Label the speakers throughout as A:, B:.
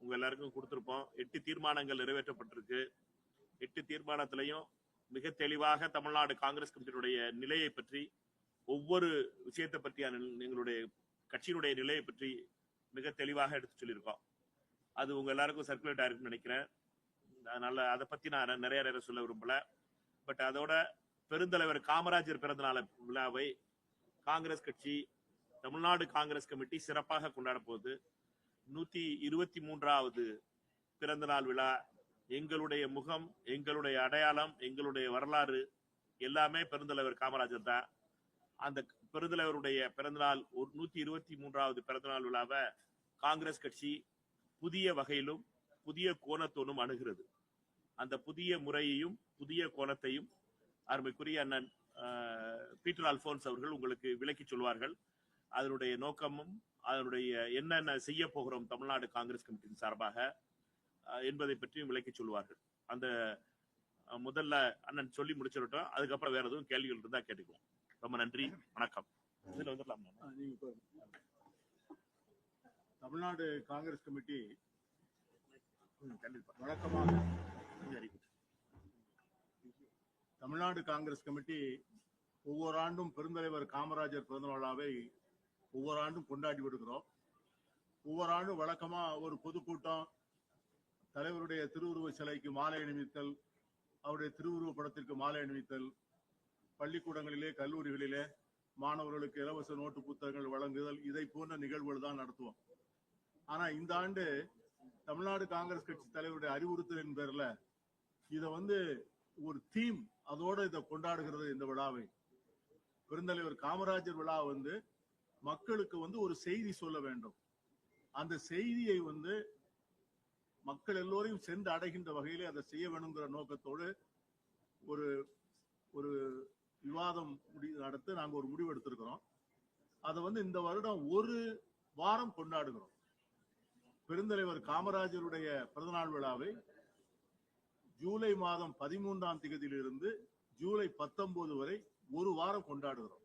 A: உங்க எல்லாருக்கும் கொடுத்திருப்போம். 8 தீர்மானங்கள் நிறைவேற்றப்பட்டிருக்கு. 8 தீர்மானத்திலையும் மிக தெளிவாக தமிழ்நாடு காங்கிரஸ் கமிட்டியினுடைய நிலையை பற்றி, ஒவ்வொரு விஷயத்தை பற்றியான எங்களுடைய கட்சியினுடைய நிலையை பற்றி மிக தெளிவாக எடுத்து சொல்லியிருக்கோம். அது உங்க எல்லாருக்கும் சர்க்குலேட் ஆயிருக்குன்னு நினைக்கிறேன். அதனால அதை பத்தி நான் நிறைய சொல்ல விரும்பல. பட் அதோட பெருந்தலைவர் காமராஜர் பிறந்தநாள் விழாவை காங்கிரஸ் கட்சி, தமிழ்நாடு காங்கிரஸ் கமிட்டி சிறப்பாக கொண்டாட போகுது. 123வது பிறந்தநாள் விழா. எங்களுடைய முகம், எங்களுடைய அடையாளம், எங்களுடைய வரலாறு எல்லாமே பெருந்தலைவர் காமராஜர் தான். அந்த பெருந்தலைவருடைய பிறந்தநாள் 123வது பிறந்தநாள் விழாவை காங்கிரஸ் கட்சி புதிய வகையிலும் புதிய கோணத்தோனும் அணுகிறது. அந்த புதிய முறையையும் புதிய கோணத்தையும் அருமைக்குரிய அண்ணன் பீட்டர் அல்போன்ஸ் அவர்கள் உங்களுக்கு விளக்கி சொல்வார்கள். அதனுடைய நோக்கமும் அதனுடைய என்னென்ன செய்ய போகிறோம் தமிழ்நாடு காங்கிரஸ் கமிட்டியின் சார்பாக என்பதை பற்றியும் விளக்கி சொல்வார்கள். அந்த முதல்ல அண்ணன் சொல்லி முடிச்சிடட்டும், அதுக்கப்புறம் வேற எதுவும் கேள்விகள் இருந்தா கேட்டுக்குவோம். ரொம்ப நன்றி, வணக்கம். இதுல வந்துடலாம்.
B: தமிழ்நாடு காங்கிரஸ் கமிட்டி வழக்கமாக தமிழ்நாடு காங்கிரஸ் கமிட்டி ஒவ்வொரு ஆண்டும் பெருந்தலைவர் காமராஜர் பிறந்த விழாவை ஒவ்வொரு ஆண்டும் கொண்டாடி விடுகிறோம். ஒவ்வொரு ஆண்டும் வழக்கமா ஒரு பொதுக்கூட்டம், தலைவருடைய திருவுருவ சிலைக்கு மாலை அணிவித்தல், அவருடைய திருவுருவ படத்திற்கு மாலை அணிவித்தல், பள்ளிக்கூடங்களிலே கல்லூரிகளிலே மாணவர்களுக்கு இலவச நோட்டு புத்தகங்கள் வழங்குதல், இதை போன்ற நிகழ்வுகள் தான் நடத்துவோம். ஆனா இந்த ஆண்டு தமிழ்நாடு காங்கிரஸ் கட்சி தலைவருடைய அறிவுறுத்தலின் பேர்ல இதை ஒரு தீம், அதோட இதை கொண்டாடுகிறது. இந்த விழாவை பெருந்தலைவர் காமராஜர் விழா மக்களுக்கு ஒரு செய்தி சொல்ல வேண்டும். அந்த செய்தியை மக்கள் எல்லோரையும் சென்று அடைகின்ற வகையிலே அதை செய்ய வேணுங்கிற நோக்கத்தோடு ஒரு ஒரு விவாதம் நடத்த நாங்க ஒரு முடிவு எடுத்திருக்கிறோம். அதை இந்த வருடம் ஒரு வாரம் கொண்டாடுகிறோம். பெருந்தலைவர் காமராஜருடைய பிறந்தநாள் விழாவை ஜூலை மாதம் 13ஆம் தேதியிலிருந்து ஜூலை 19 வரை ஒரு வாரம் கொண்டாடுகிறோம்.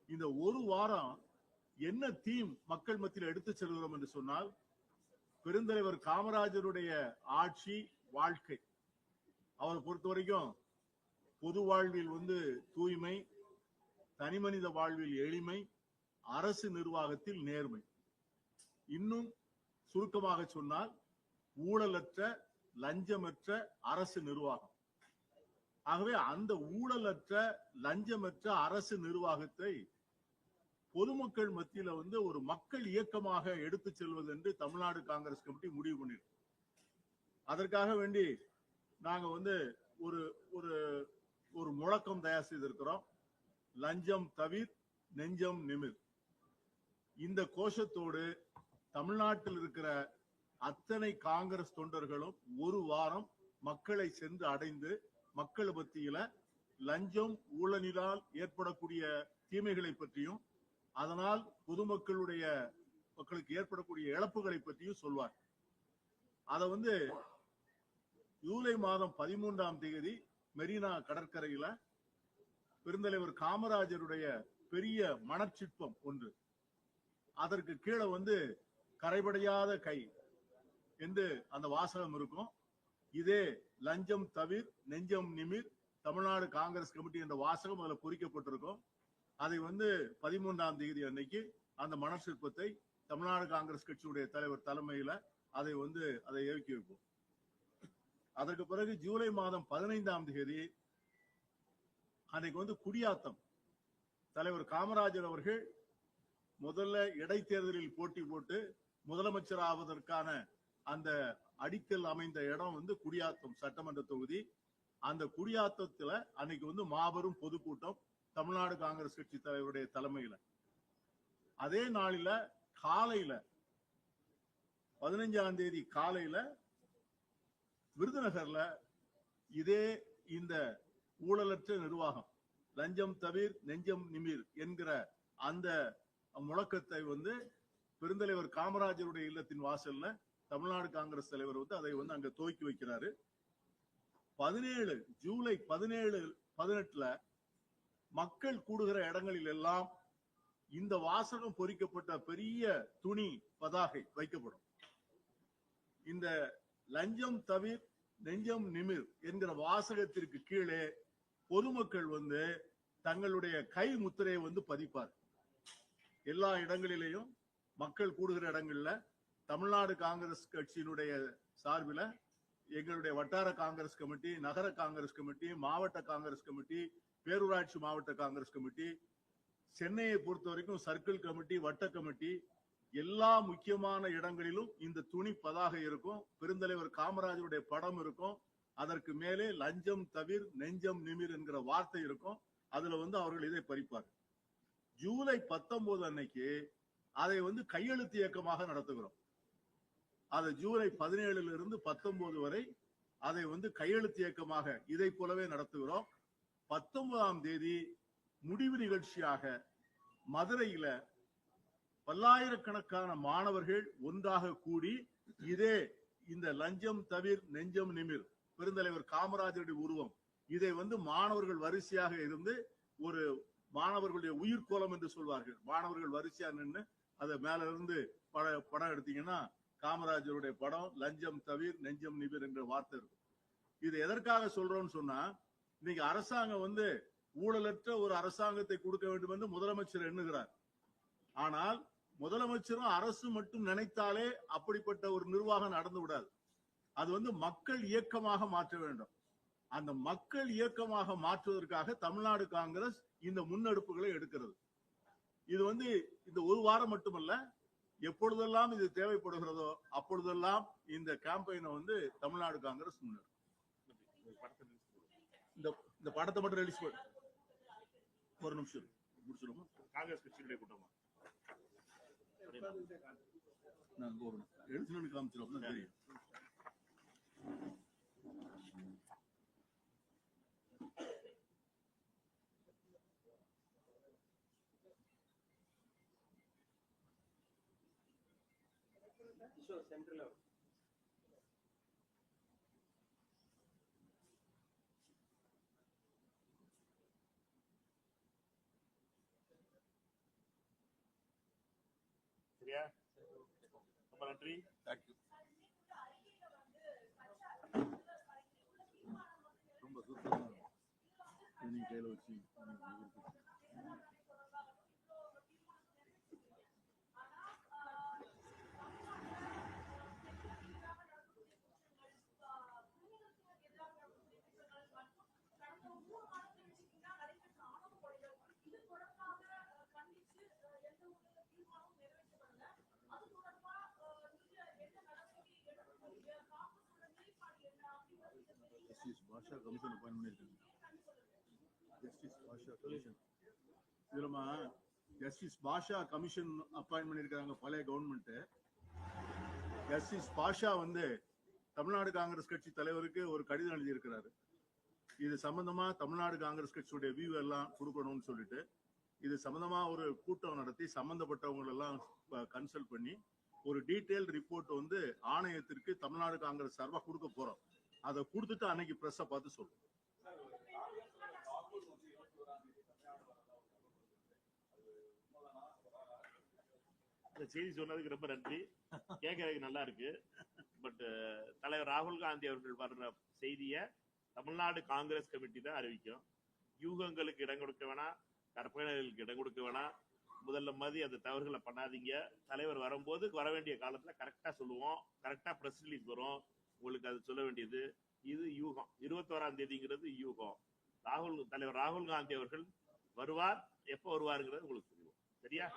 B: இந்த ஒரு வாரம் என்ன தீம் மக்கள் மத்தியில் எடுத்து செல்கிறோம் என்று சொன்னால், பெருந்தலைவர் காமராஜருடைய ஆட்சி, வாழ்க்கை, அவரை பொறுத்த வரைக்கும் பொது வாழ்வில் தூய்மை, தனிமனித வாழ்வில் எளிமை, அரசு நிர்வாகத்தில் நேர்மை, இன்னும் சுருக்கமாக சொன்னால் ஊழலற்ற லஞ்சமற்ற அரசு நிர்வாகம். ஆகவே அந்த ஊழலற்ற லஞ்சமற்ற அரசு நிர்வாகத்தை பொதுமக்கள் மத்தியில ஒரு மக்கள் இயக்கமாக எடுத்து செல்வது என்று தமிழ்நாடு காங்கிரஸ் கமிட்டி முடிவு பண்ணிருக்கு. அதற்காக வேண்டி நாங்க ஒரு ஒரு ஒரு முழக்கம் தயார் செய்திருக்கிறோம். லஞ்சம் தவிர், நெஞ்சம் நிமிர். இந்த கோஷத்தோடு தமிழ்நாட்டில் இருக்கிற அத்தனை காங்கிரஸ் தொண்டர்களும் ஒரு வாரம் மக்களை சென்று அடைந்து மக்கள் மத்தியில லஞ்சம், ஊழலினால் ஏற்படக்கூடிய தீமைகளை பற்றியும் அதனால் மக்களுக்கு ஏற்படக்கூடிய இழப்புகளை பற்றியும் சொல்வார். அத ஜூலை மாதம் 13ஆம் தேதி மெரினா கடற்கரையில பெருந்தலைவர் காமராஜருடைய பெரிய மணற்சிற்பம் ஒன்று, அதற்கு கீழே கரைபடையாத கை என்று அந்த வாசகம் இருக்கும். இதே லஞ்சம் தவிர், நெஞ்சம் நிமிர், தமிழ்நாடு காங்கிரஸ் கமிட்டி என்ற வாசகம் அதுல பொறிக்கப்பட்டிருக்கும். அதை 13ஆம் தேதி அன்னைக்கு அந்த மணற்சிற்பத்தை தமிழ்நாடு காங்கிரஸ் கட்சியுடைய தலைவர் தலைமையில அதை இறக்கி வைப்போம். அதற்கு பிறகு ஜூலை மாதம் 15ஆம் தேதி அன்னைக்கு குடியாத்தம் தலைவர் காமராஜர் அவர்கள் முதல்ல இடைத்தேர்தலில் போட்டி போட்டு முதலமைச்சர் ஆவதற்கான அந்த அடிக்கல் அமைந்த இடம் குடியாத்தம் சட்டமன்ற தொகுதி. அந்த குடியாத்தத்துல அன்னைக்கு மாபெரும் பொதுக்கூட்டம் தமிழ்நாடு காங்கிரஸ் கட்சி தலைவருடைய தலைமையில. அதே நாளில காலையில 15ஆம் தேதி காலையில விருதுநகர்ல இதே இந்த ஊழலற்ற நிர்வாகம், லஞ்சம் தவிர், நெஞ்சம் நிமிர் என்கிற அந்த முழக்கத்தை பெருந்தலைவர் காமராஜருடைய இல்லத்தின் வாசல்ல தமிழ்நாடு காங்கிரஸ் தலைவர் அதை அங்க துவக்கி வைக்கிறாரு. ஜூலை 17, 18 மக்கள் கூடுகிற இடங்களில் எல்லாம் இந்த வாசகம் பொறிக்கப்பட்ட பெரிய துணி பதாகை வைக்கப்படும். இந்த லஞ்சம் தவிர் நெஞ்சம் நிமிர் என்கிற வாசகத்திற்கு கீழே பொதுமக்கள் தங்களுடைய கை முத்திரையை பதிப்பார். எல்லா இடங்களிலேயும் மக்கள் கூடுகிற இடங்கள்ல தமிழ்நாடு காங்கிரஸ் கட்சியினுடைய சார்பில் எங்களுடைய வட்டார காங்கிரஸ் கமிட்டி, நகர காங்கிரஸ் கமிட்டி, மாவட்ட காங்கிரஸ் கமிட்டி, பேரூராட்சி மாவட்ட காங்கிரஸ் கமிட்டி, சென்னையை பொறுத்த வரைக்கும் சர்க்கிள் கமிட்டி, வட்ட கமிட்டி, எல்லா முக்கியமான இடங்களிலும் இந்த துணி பதாகை இருக்கும். பெருந்தலைவர் காமராஜருடைய படம் இருக்கும். அதற்கு மேலே லஞ்சம் தவிர் நெஞ்சம் நிமிர் என்கிற வார்த்தை இருக்கும். அதுல அவர்கள் இதை பறிப்பார். ஜூலை 19 அன்னைக்கு அதை கையெழுத்து இயக்கமாக நடத்துகிறோம். அது ஜூலை 17 இருந்து 19 வரை அதை கையெழுத்து இயக்கமாக இதை போலவே நடத்துகிறோம். 19ஆம் தேதி முடிவு நிகழ்ச்சியாக மதுரையில பல்லாயிரக்கணக்கான மாணவர்கள் ஒன்றாக கூடி இதே இந்த லஞ்சம் தவிர் நெஞ்சம் நிமிர் பெருந்தலைவர் காமராஜருடைய உருவம் இதை மாணவர்கள் வரிசையாக இருந்து ஒரு மாணவர்களுடைய உயிர்கோலம் என்று சொல்வார்கள். மாணவர்கள் வரிசையா நின்று அதை மேல இருந்து படம் எடுத்தீங்கன்னா காமராஜருடைய படம் லஞ்சம் தவிர் நெஞ்சம் நிமிர் என்ற வார்த்தை இருக்கும். இது எதற்காக சொல்றோம்னு சொன்னா, இன்னைக்கு அரசாங்கம் ஊழலற்ற ஒரு அரசாங்கத்தை கொடுக்க வேண்டும் என்று முதலமைச்சர் எண்ணுகிறார். ஆனால் முதலமைச்சரும் அரசு மட்டும் நினைத்தாலே அப்படிப்பட்ட ஒரு நிர்வாகம் நடந்து விடாது. அது மக்கள் இயக்கமாக மாற்ற வேண்டும். அந்த மக்கள் இயக்கமாக மாற்றுவதற்காக தமிழ்நாடு காங்கிரஸ் இந்த முன்னெடுப்புகளை எடுக்கிறது. இது இந்த ஒரு வாரம் மட்டுமல்ல, எப்பொழுதெல்லாம் இது தேவைப்படுகிறதோ அப்பொழுதெல்லாம் இந்த கேம்பெயினை தமிழ்நாடு காங்கிரஸ் முன்னெடுக்கும். இந்த படத்தை மட்டும் ரிலீஸ் பண்ண ஒரு நிமிஷம் முடிச்சிடுமா?
A: காங்கிரஸ் கட்சியினுடைய கூட்டமா
B: எடுத்துன்னு காமிச்சிடும் தெரியும்.
C: சென்ட்ரல்
A: சரியா? ரொம்ப நன்றி.
B: தேங்க்யூ. ரொம்ப சூப்பரா நீங்க கையில வச்சு பாஷா கமிஷன் அப்பாயின்ட் பண்ணிருக்காங்க. ஜஸ்டிஸ் பாஷா கமிஷன் இதுலமா ஜஸ்டிஸ் பாஷா கமிஷன் அப்பாயின்ட் பண்ணிருக்காங்க பழைய கவர்மெண்ட். ஜஸ்டிஸ் பாஷா தமிழ்நாடு காங்கிரஸ் கட்சி தலைவருக்கு ஒரு கடிதம் எழுதி இருக்கிறாரு. இது சம்பந்தமா தமிழ்நாடு காங்கிரஸ் கட்சியுடைய வியூ எல்லாம் கொடுக்கணும்னு சொல்லிட்டு இது சம்பந்தமா ஒரு கூட்டம் நடத்தி சம்பந்தப்பட்டவங்க எல்லாம் கன்சல்ட் பண்ணி ஒரு டீடைல் ரிப்போர்ட் ஆணையத்திற்கு தமிழ்நாடு காங்கிரஸ் சார்பா கொடுக்க போறோம். அதை கொடுத்துட்டு அன்னைக்கு பிரஸ் பார்த்து சொல்லுவோம்.
A: செய்தி சொன்னதுக்கு ரொம்ப நன்றி. கேட்கறதுக்கு நல்லா இருக்கு. பட் தலைவர் ராகுல் காந்தி அவர்கள் வர்ற செய்திய தமிழ்நாடு காங்கிரஸ் கமிட்டி தான் அறிவிக்கும். யூகங்களுக்கு இடம் கொடுக்க வேணாம், கற்பனைகளுக்கு இடம் கொடுக்க வேணாம். முதல்ல மாதிரி அந்த தவறுகளை பண்ணாதீங்க. தலைவர் வரும்போது வர வேண்டிய காலத்துல கரெக்டா சொல்லுவோம். கரெக்டா பிரஸ் ரிலீஸ் வரும். உங்களுக்கு அது சொல்ல வேண்டியது. இது யூகம். 21ஆம் தேதிங்கிறது யூகம். தலைவர் ராகுல் காந்தி அவர்கள் வருவார். எப்ப வருவாருங்கிறது உங்களுக்கு தெரியும். சரியா?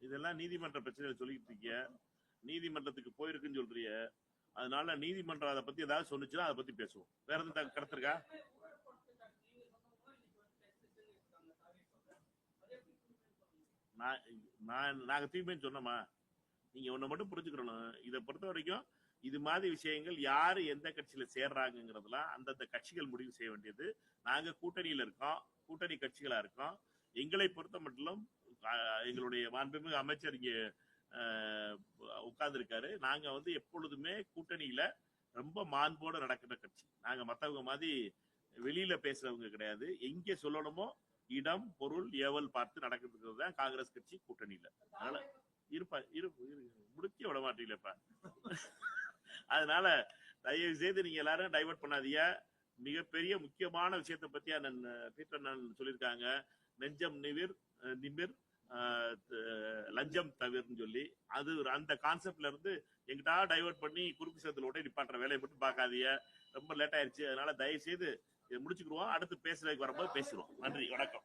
A: இதெல்லாம் நீதிமன்ற பிரச்சனைகள் சொல்லிட்டு இருக்கீங்க. நீதிமன்றத்துக்கு போயிருக்குன்னு சொல்றீங்க. அதனால நீதிமன்றம் அதை பத்தி ஏதாவது சொன்னுச்சுன்னா அதை பத்தி பேசுவோம். வேற எதுவும் கருத்து இருக்கா? நாங்க தூய்மைன்னு சொன்னோமா? நீங்க ஒண்ணு மட்டும் புரிஞ்சுக்கணும். இதை பொறுத்த வரைக்கும் இது மாதிரி விஷயங்கள் யாரு எந்த கட்சியில சேர்றாங்கிறதுலாம் அந்தந்த கட்சிகள் முடிவு செய்ய வேண்டியது. நாங்க கூட்டணியில இருக்கோம், கூட்டணி கட்சிகளா இருக்கோம். எங்களை பொறுத்த மட்டும் எங்களுடைய மாண்புமிகு அமைச்சர் இங்க உட்கார்ந்து இருக்காரு. நாங்க எப்பொழுதுமே கூட்டணியில ரொம்ப மாண்போட நடக்கிற கட்சி. நாங்க மத்தவங்க மாதிரி வெளியில பேசுறவங்க கிடையாது. எங்க சொல்லணுமோ இடம் பொருள் ஏவல் பார்த்து நடக்கிறது தான் காங்கிரஸ் கட்சி கூட்டணியில. அதனால இருப்பா முடிக்க விட மாட்டீங்களப்பா. அதனால தயவு செய்து நீங்க எல்லாரும் டைவர்ட் பண்ணாதீங்க. மிகப்பெரிய முக்கியமான விஷயத்தை பத்தி அண்ணன் பீட்டர் அண்ணன் சொல்லியிருக்காங்க. நெஞ்சம் நிமிர் லஞ்சம் தவிர்ன்னு சொல்லி அது அந்த கான்செப்ட்ல இருந்து எங்கிட்டா டைவர்ட் பண்ணி குறுக்கு சேத்துல விட்டு நிப்பாட்டுற வேலையை மட்டும் பார்க்காதீங்க. ரொம்ப லேட் ஆயிருச்சு. அதனால தயவு செய்து இதை முடிச்சுக்கிடுவோம். அடுத்து பேசுறதுக்கு வரும்போது பேசுவோம். நன்றி, வணக்கம்.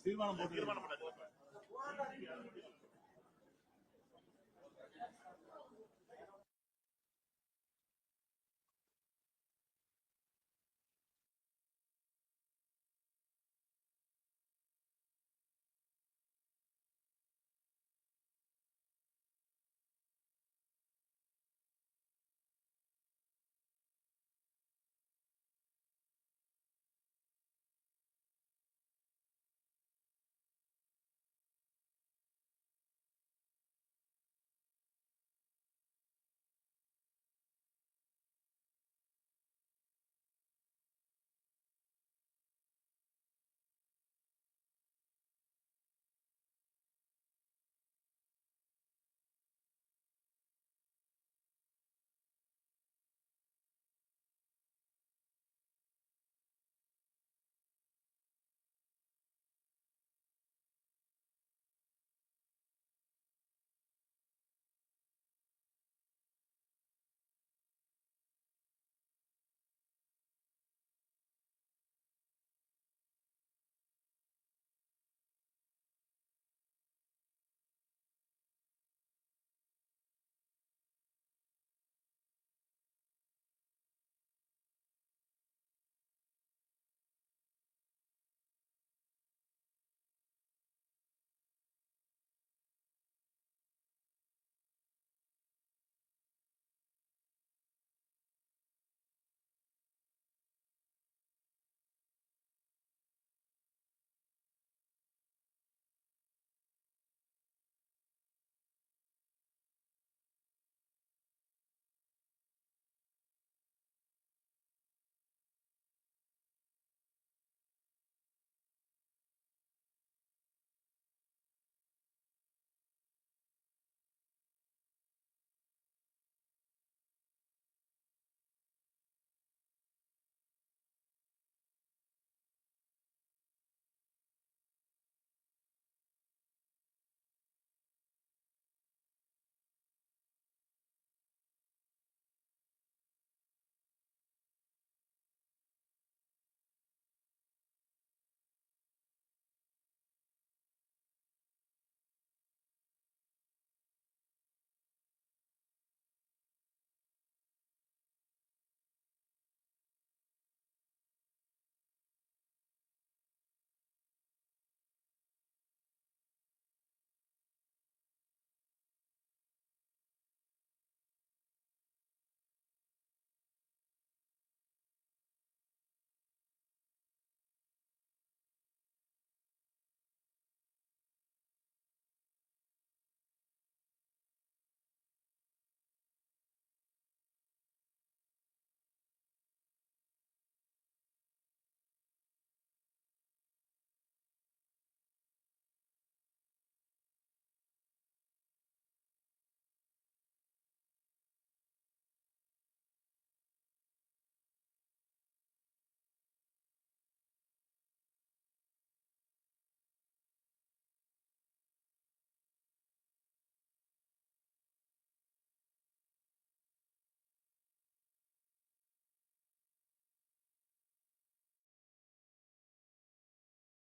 B: தீர்மானம்